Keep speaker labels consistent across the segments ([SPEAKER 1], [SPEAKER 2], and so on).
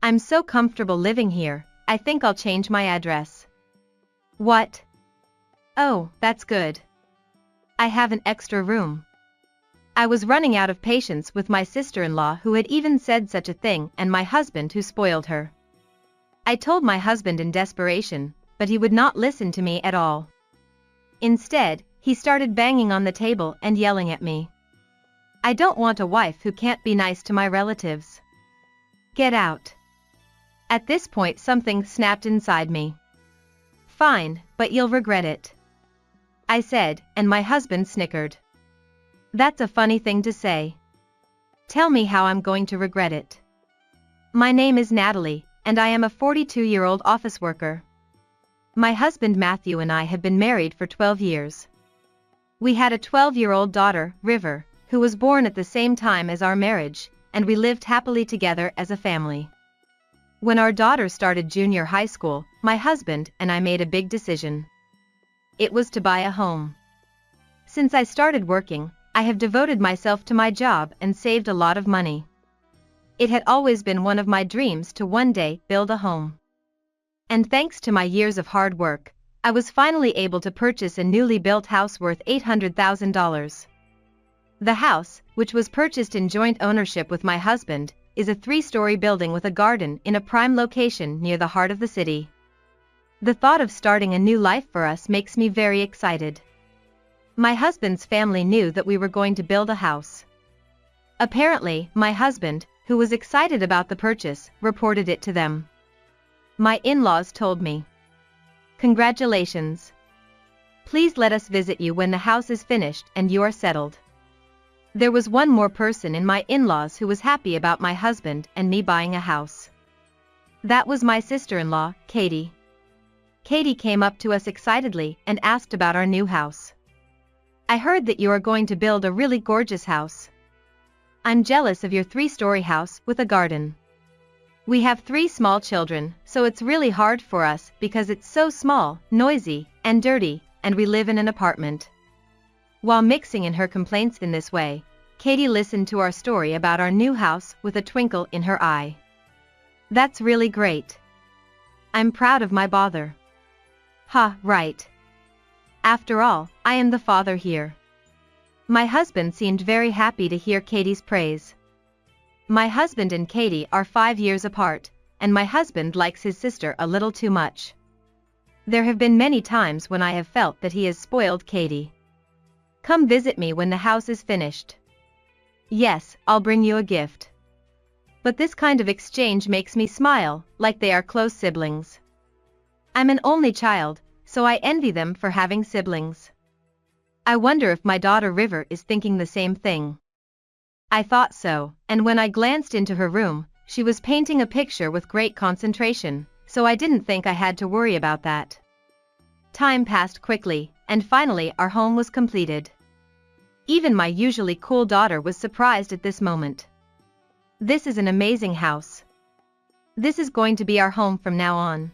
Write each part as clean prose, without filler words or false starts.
[SPEAKER 1] I'm so comfortable living here, I think I'll change my address. What? Oh, that's good. I have an extra room. I was running out of patience with my sister-in-law who had even said such a thing and my husband who spoiled her. I told my husband in desperation, but he would not listen to me at all. Instead, he started banging on the table and yelling at me. I don't want a wife who can't be nice to my relatives. Get out. At this point something snapped inside me. Fine, but you'll regret it, I said, and my husband snickered. That's a funny thing to say. Tell me how I'm going to regret it. My name is Natalie, and I am a 42-year-old office worker. My husband Matthew and I have been married for 12 years. We had a 12-year-old daughter, River, who was born at the same time as our marriage, and we lived happily together as a family. When our daughter started junior high school, my husband and I made a big decision. It was to buy a home. Since I started working, I have devoted myself to my job and saved a lot of money. It had always been one of my dreams to one day build a home. And thanks to my years of hard work, I was finally able to purchase a newly built house worth $800,000. The house, which was purchased in joint ownership with my husband, is a 3-story building with a garden in a prime location near the heart of the city. The thought of starting a new life for us makes me very excited. My husband's family knew that we were going to build a house. Apparently, my husband, who was excited about the purchase, reported it to them. My in-laws told me, "Congratulations. Please let us visit you when the house is finished and you are settled." There was one more person in my in-laws who was happy about my husband and me buying a house. That was my sister-in-law, Katie. Katie came up to us excitedly and asked about our new house. "I heard that you are going to build a really gorgeous house. I'm jealous of your 3-story house with a garden. We have 3 small children, so it's really hard for us because it's so small, noisy, and dirty, and we live in an apartment." While mixing in her complaints in this way, Katie listened to our story about our new house with a twinkle in her eye. "That's really great. I'm proud of my bother." "Ha, right. After all, I am the father here." My husband seemed very happy to hear Katie's praise. My husband and Katie are 5 years apart, and my husband likes his sister a little too much. There have been many times when I have felt that he has spoiled Katie. "Come visit me when the house is finished." "Yes, I'll bring you a gift." But this kind of exchange makes me smile, like they are close siblings. I'm an only child, so I envy them for having siblings. I wonder if my daughter River is thinking the same thing. I thought so, and when I glanced into her room, she was painting a picture with great concentration, so I didn't think I had to worry about that. Time passed quickly, and finally our home was completed. Even my usually cool daughter was surprised at this moment. "This is an amazing house. This is going to be our home from now on.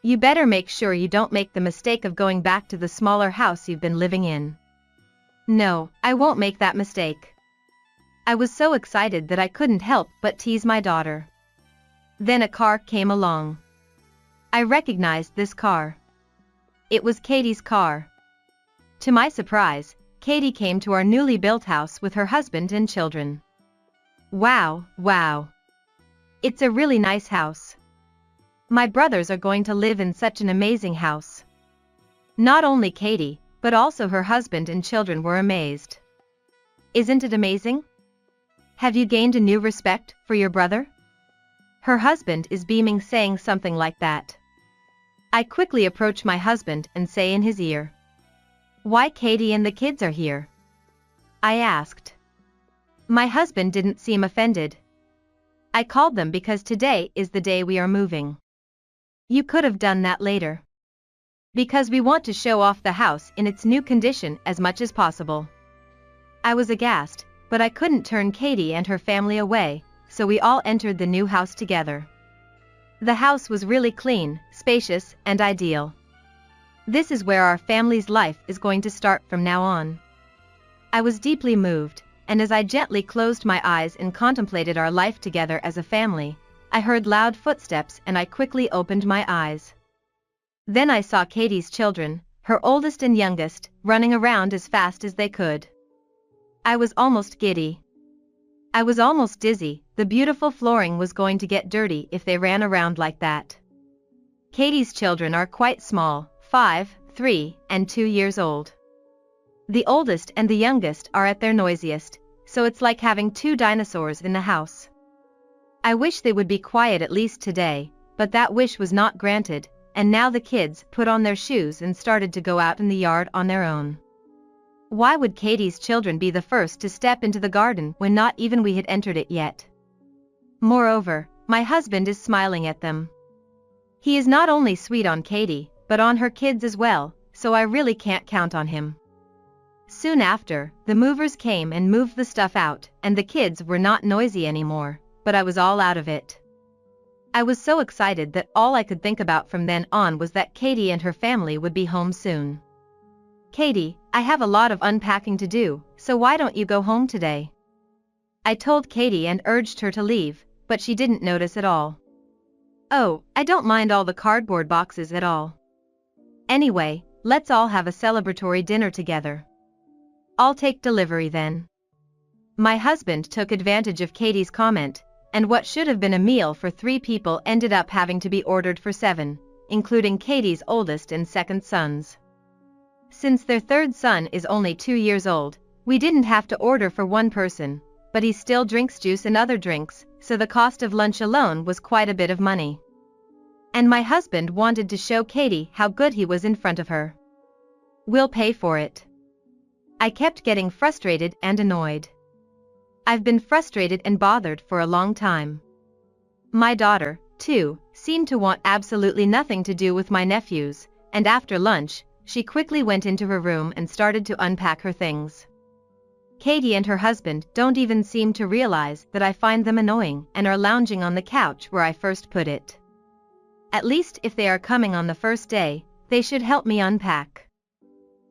[SPEAKER 1] You better make sure you don't make the mistake of going back to the smaller house you've been living in." "No, I won't make that mistake." I was so excited that I couldn't help but tease my daughter. Then a car came along. I recognized this car. It was Katie's car. To my surprise, Katie came to our newly built house with her husband and children. Wow, wow. It's a really nice house. My brothers are going to live in such an amazing house. Not only Katie, but also her husband and children were amazed. Isn't it amazing? Have you gained a new respect for your brother? Her husband is beaming, saying something like that. I quickly approach my husband and say in his ear, "Why Katie and the kids are here?" I asked. My husband didn't seem offended. "I called them because today is the day we are moving. You could have done that later. Because we want to show off the house in its new condition as much as possible." I was aghast, but I couldn't turn Katie and her family away, so we all entered the new house together. The house was really clean, spacious, and ideal. This is where our family's life is going to start from now on. I was deeply moved, and as I gently closed my eyes and contemplated our life together as a family, I heard loud footsteps and I quickly opened my eyes. Then I saw Katie's children, her oldest and youngest, running around as fast as they could. I was almost giddy. I was almost dizzy. The beautiful flooring was going to get dirty if they ran around like that. Katie's children are quite small, 5, 3, and 2 years old. The oldest and the youngest are at their noisiest, so it's like having 2 dinosaurs in the house. I wish they would be quiet at least today, but that wish was not granted, and now the kids put on their shoes and started to go out in the yard on their own. Why would Katie's children be the first to step into the garden when not even we had entered it yet? Moreover, my husband is smiling at them. He is not only sweet on Katie, but on her kids as well, so I really can't count on him. Soon after, the movers came and moved the stuff out, and the kids were not noisy anymore, but I was all out of it. I was so excited that all I could think about from then on was that Katie and her family would be home soon. "Katie, I have a lot of unpacking to do, so why don't you go home today?" I told Katie and urged her to leave, but she didn't notice at all. "Oh, I don't mind all the cardboard boxes at all. Anyway, let's all have a celebratory dinner together. I'll take delivery then." My husband took advantage of Katie's comment, and what should have been a meal for 3 people ended up having to be ordered for 7, including Katie's oldest and second sons. Since their third son is only 2 years old, we didn't have to order for 1 person, but he still drinks juice and other drinks, so the cost of lunch alone was quite a bit of money. And my husband wanted to show Katie how good he was in front of her. "We'll pay for it." I kept getting frustrated and annoyed. I've been frustrated and bothered for a long time. My daughter, too, seemed to want absolutely nothing to do with my nephews, and after lunch, she quickly went into her room and started to unpack her things. Katie and her husband don't even seem to realize that I find them annoying and are lounging on the couch where I first put it. At least if they are coming on the first day, they should help me unpack.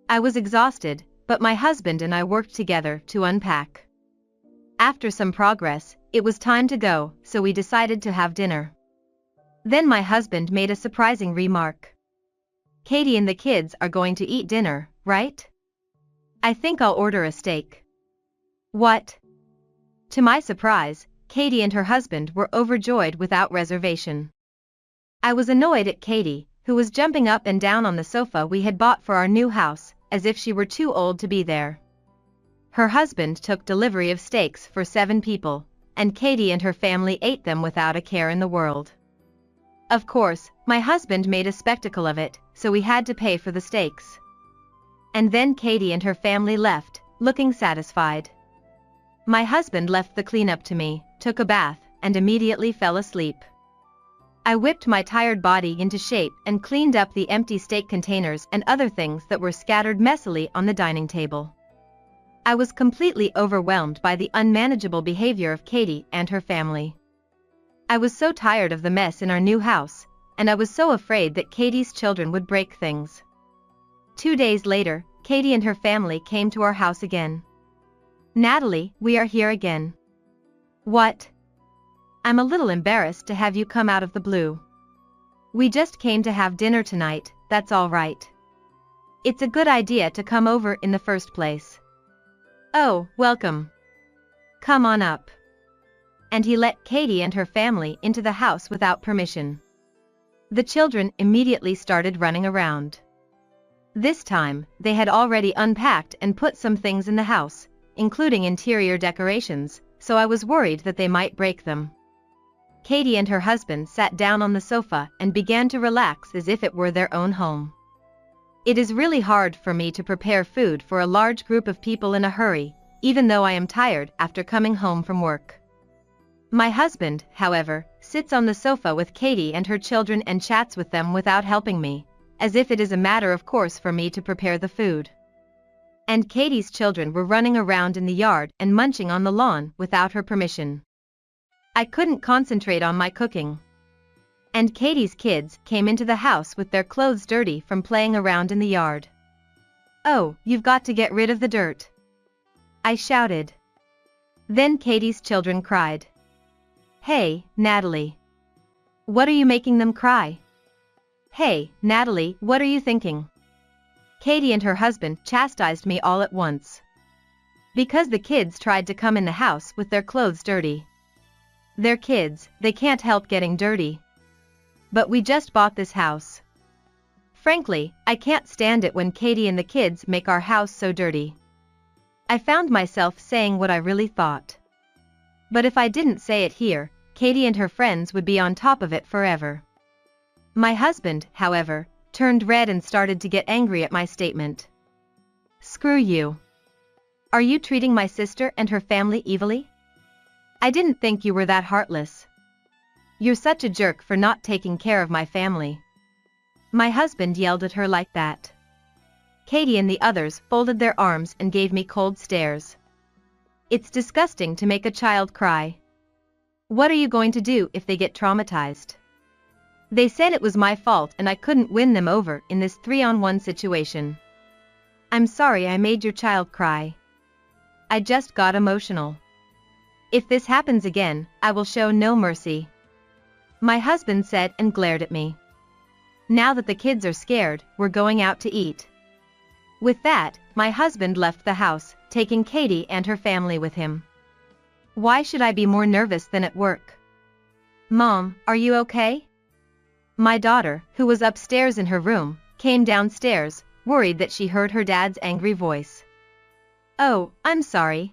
[SPEAKER 1] I was exhausted, but my husband and I worked together to unpack. After some progress, it was time to go, so we decided to have dinner. Then my husband made a surprising remark. "Katie and the kids are going to eat dinner, right? I think I'll order a steak." "What?" To my surprise, Katie and her husband were overjoyed without reservation. I was annoyed at Katie, who was jumping up and down on the sofa we had bought for our new house, as if she were too old to be there. Her husband took delivery of steaks for 7 people, and Katie and her family ate them without a care in the world. Of course, my husband made a spectacle of it, so we had to pay for the steaks. And then Katie and her family left, looking satisfied. My husband left the cleanup to me, took a bath, and immediately fell asleep. I whipped my tired body into shape and cleaned up the empty steak containers and other things that were scattered messily on the dining table. I was completely overwhelmed by the unmanageable behavior of Katie and her family. I was so tired of the mess in our new house, and I was so afraid that Katie's children would break things. 2 days later, Katie and her family came to our house again. "Natalie, we are here again." "What?" "I'm a little embarrassed to have you come out of the blue. We just came to have dinner tonight, that's all right. It's a good idea to come over in the first place." "Oh, welcome. Come on up." And he let Katie and her family into the house without permission. The children immediately started running around. This time, they had already unpacked and put some things in the house, including interior decorations, so I was worried that they might break them. Katie and her husband sat down on the sofa and began to relax as if it were their own home. It is really hard for me to prepare food for a large group of people in a hurry, even though I am tired after coming home from work. My husband, however, sits on the sofa with Katie and her children and chats with them without helping me, as if it is a matter of course for me to prepare the food. And Katie's children were running around in the yard and munching on the lawn without her permission. I couldn't concentrate on my cooking. And Katie's kids came into the house with their clothes dirty from playing around in the yard. "Oh, you've got to get rid of the dirt," I shouted. Then Katie's children cried, "Hey, Natalie. What are you making them cry? Hey, Natalie, what are you thinking? Katie and her husband chastised me all at once. Because the kids tried to come in the house with their clothes dirty. They're kids, they can't help getting dirty. But we just bought this house. Frankly, I can't stand it when Katie and the kids make our house so dirty. I found myself saying what I really thought. But if I didn't say it here, Katie and her friends would be on top of it forever. My husband, however, turned red and started to get angry at my statement. Screw you. Are you treating my sister and her family evilly? I didn't think you were that heartless. You're such a jerk for not taking care of my family. My husband yelled at her like that. Katie and the others folded their arms and gave me cold stares. It's disgusting to make a child cry. What are you going to do if they get traumatized? They said it was my fault and I couldn't win them over in this 3-on-1 situation. I'm sorry I made your child cry. I just got emotional. If this happens again, I will show no mercy. My husband said and glared at me. Now that the kids are scared, we're going out to eat. With that, my husband left the house, taking Katie and her family with him. Why should I be more nervous than at work? Mom, are you okay? My daughter, who was upstairs in her room, came downstairs, worried that she heard her dad's angry voice. Oh, I'm sorry.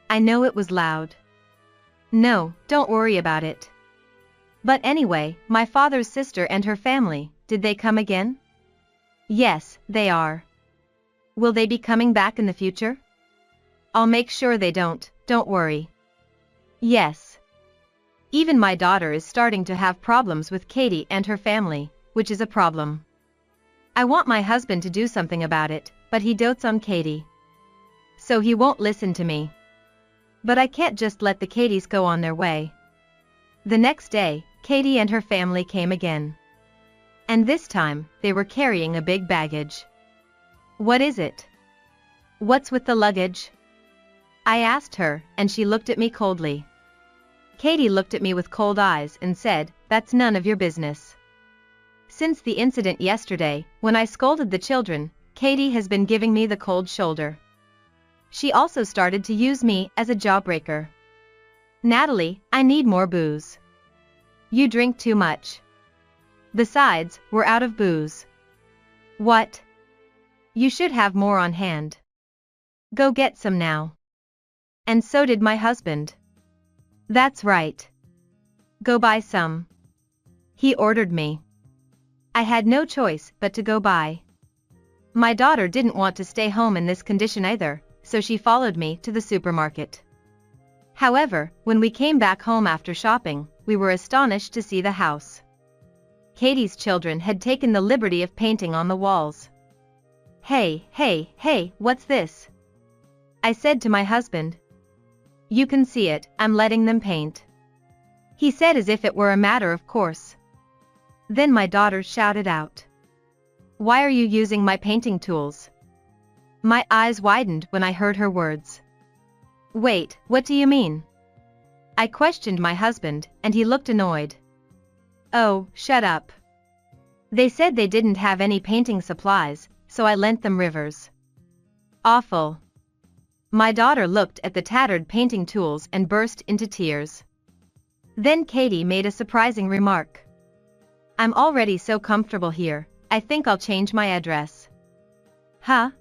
[SPEAKER 1] I know it was loud. No, don't worry about it. But anyway, my father's sister and her family, did they come again? Yes, they are. Will they be coming back in the future? I'll make sure they don't worry. Yes. Even my daughter is starting to have problems with Katie and her family, which is a problem. I want my husband to do something about it, but he dotes on Katie. So he won't listen to me. But I can't just let the Katies go on their way. The next day, Katie and her family came again. And this time, they were carrying a big baggage. What is it? What's with the luggage? I asked her, and she looked at me coldly. Katie looked at me with cold eyes and said, "That's none of your business." Since the incident yesterday, when I scolded the children, Katie has been giving me the cold shoulder. She also started to use me as a jawbreaker. Natalie, I need more booze. You drink too much. Besides, we're out of booze. What? You should have more on hand. Go get some now. And so did my husband. That's right. Go buy some. He ordered me. I had no choice but to go buy. My daughter didn't want to stay home in this condition either, so she followed me to the supermarket. However, when we came back home after shopping, we were astonished to see the house. Katie's children had taken the liberty of painting on the walls. Hey, what's this? I said to my husband. You can see it, I'm letting them paint. He said as if it were a matter of course. Then my daughter shouted out. Why are you using my painting tools? My eyes widened when I heard her words. Wait, what do you mean? I questioned my husband, and he looked annoyed. Oh, shut up. They said they didn't have any painting supplies, so I lent them Rivers. Awful. My daughter looked at the tattered painting tools and burst into tears. Then Katie made a surprising remark. I'm already so comfortable here, I think I'll change my address. Huh?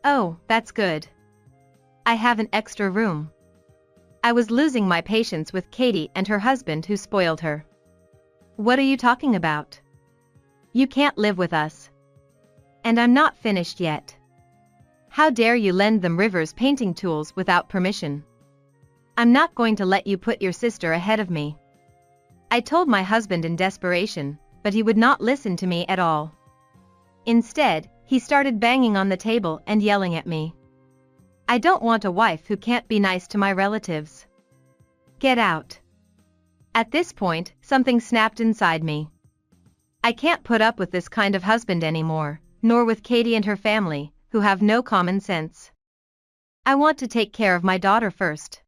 [SPEAKER 1] Oh, that's good. I have an extra room. I was losing my patience with Katie and her husband who spoiled her. What are you talking about? You can't live with us. And I'm not finished yet. How dare you lend them Rivers painting tools without permission? I'm not going to let you put your sister ahead of me. I told my husband in desperation, but he would not listen to me at all. Instead, he started banging on the table and yelling at me. I don't want a wife who can't be nice to my relatives. Get out. At this point, something snapped inside me. I can't put up with this kind of husband anymore, nor with Katie and her family, who have no common sense. I want to take care of my daughter first.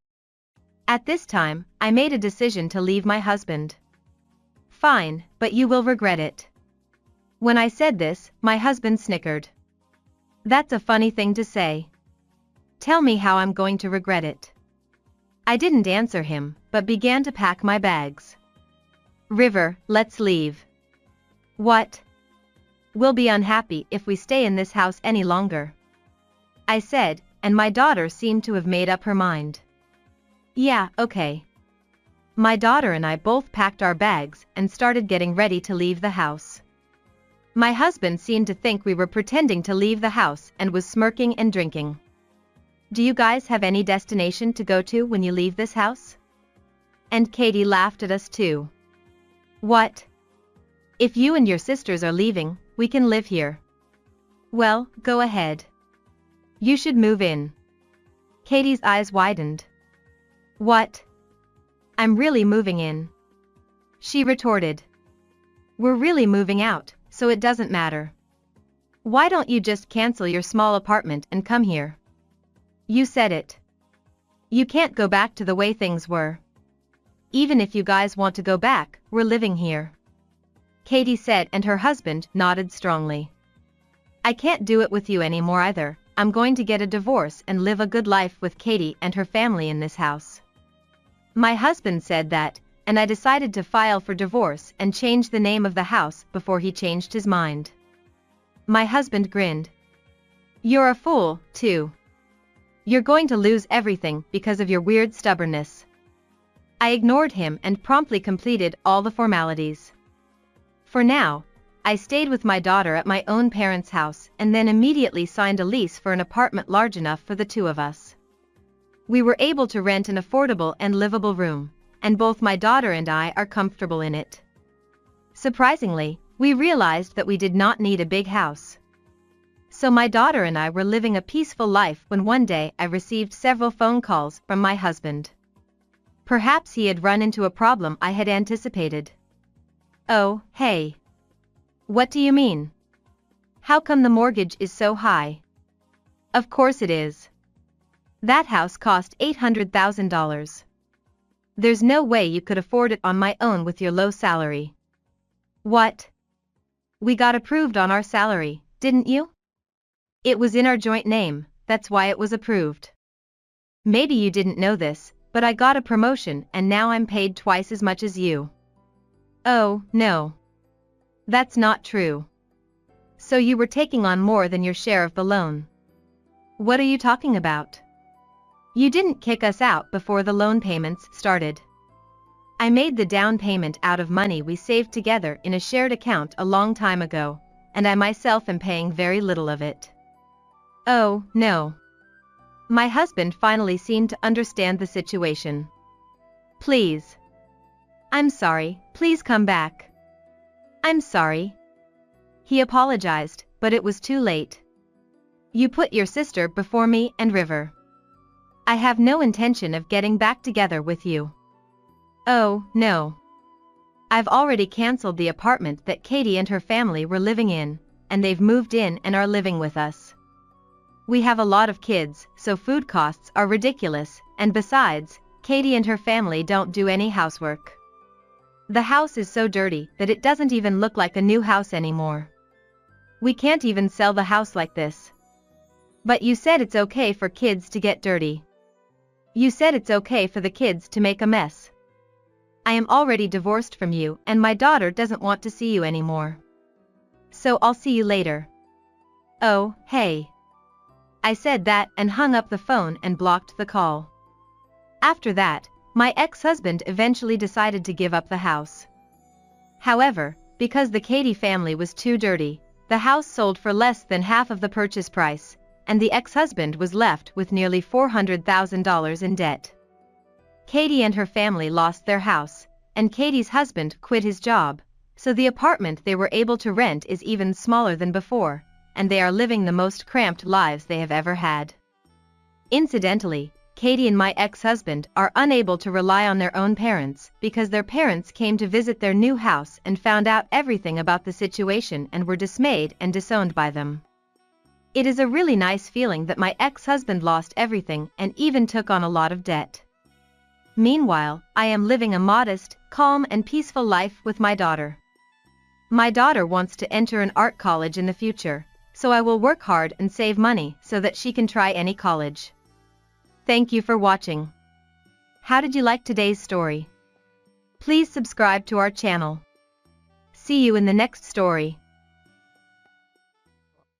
[SPEAKER 1] At this time, I made a decision to leave my husband. Fine, but you will regret it. When I said this, my husband snickered. That's a funny thing to say. Tell me how I'm going to regret it. I didn't answer him, but began to pack my bags. River, let's leave. What? We'll be unhappy if we stay in this house any longer, I said, and my daughter seemed to have made up her mind. Yeah, okay. My daughter and I both packed our bags and started getting ready to leave the house. My husband seemed to think we were pretending to leave the house and was smirking and drinking. Do you guys have any destination to go to when you leave this house? And Katie laughed at us too. What? If you and your sisters are leaving, we can live here. Well, go ahead. You should move in. Katie's eyes widened. What? I'm really moving in, she retorted. We're really moving out, so it doesn't matter. Why don't you just cancel your small apartment and come here? You said it. You can't go back to the way things were. Even if you guys want to go back, we're living here, Katie said, and her husband nodded strongly. I can't do it with you anymore either. I'm going to get a divorce and live a good life with Katie and her family in this house. My husband said that, and I decided to file for divorce and change the name of the house before he changed his mind. My husband grinned. You're a fool, too. You're going to lose everything because of your weird stubbornness. I ignored him and promptly completed all the formalities. For now, I stayed with my daughter at my own parents' house and then immediately signed a lease for an apartment large enough for the two of us. We were able to rent an affordable and livable room, and both my daughter and I are comfortable in it. Surprisingly, we realized that we did not need a big house. So my daughter and I were living a peaceful life when one day I received several phone calls from my husband. Perhaps he had run into a problem I had anticipated. Oh, hey. What do you mean? How come the mortgage is so high? Of course it is. That house cost $800,000. There's no way you could afford it on my own with your low salary. What? We got approved on our salary, didn't you? It was in our joint name, that's why it was approved. Maybe you didn't know this, but I got a promotion and now I'm paid twice as much as you. Oh, no. That's not true. So you were taking on more than your share of the loan. What are you talking about? You didn't kick us out before the loan payments started. I made the down payment out of money we saved together in a shared account a long time ago, and I myself am paying very little of it. Oh, no. My husband finally seemed to understand the situation. Please. I'm sorry, please come back. I'm sorry. He apologized, but it was too late. You put your sister before me and River. I have no intention of getting back together with you. Oh, no. I've already canceled the apartment that Katie and her family were living in, and they've moved in and are living with us. We have a lot of kids, so food costs are ridiculous, and besides, Katie and her family don't do any housework. The house is so dirty that it doesn't even look like a new house anymore. We can't even sell the house like this. But you said it's okay for kids to get dirty. You said it's okay for the kids to make a mess. I am already divorced from you and my daughter doesn't want to see you anymore. So I'll see you later. Oh, hey. I said that and hung up the phone and blocked the call. After that, my ex-husband eventually decided to give up the house. However, because the Katie family was too dirty, the house sold for less than half of the purchase price, and the ex-husband was left with nearly $400,000 in debt. Katie and her family lost their house, and Katie's husband quit his job, so the apartment they were able to rent is even smaller than before, and they are living the most cramped lives they have ever had. Incidentally, Katie and my ex-husband are unable to rely on their own parents because their parents came to visit their new house and found out everything about the situation and were dismayed and disowned by them. It is a really nice feeling that my ex-husband lost everything and even took on a lot of debt. Meanwhile, I am living a modest, calm and peaceful life with my daughter. My daughter wants to enter an art college in the future, so I will work hard and save money so that she can try any college. Thank you for watching. How did you like today's story? Please subscribe to our channel. See you in the next story.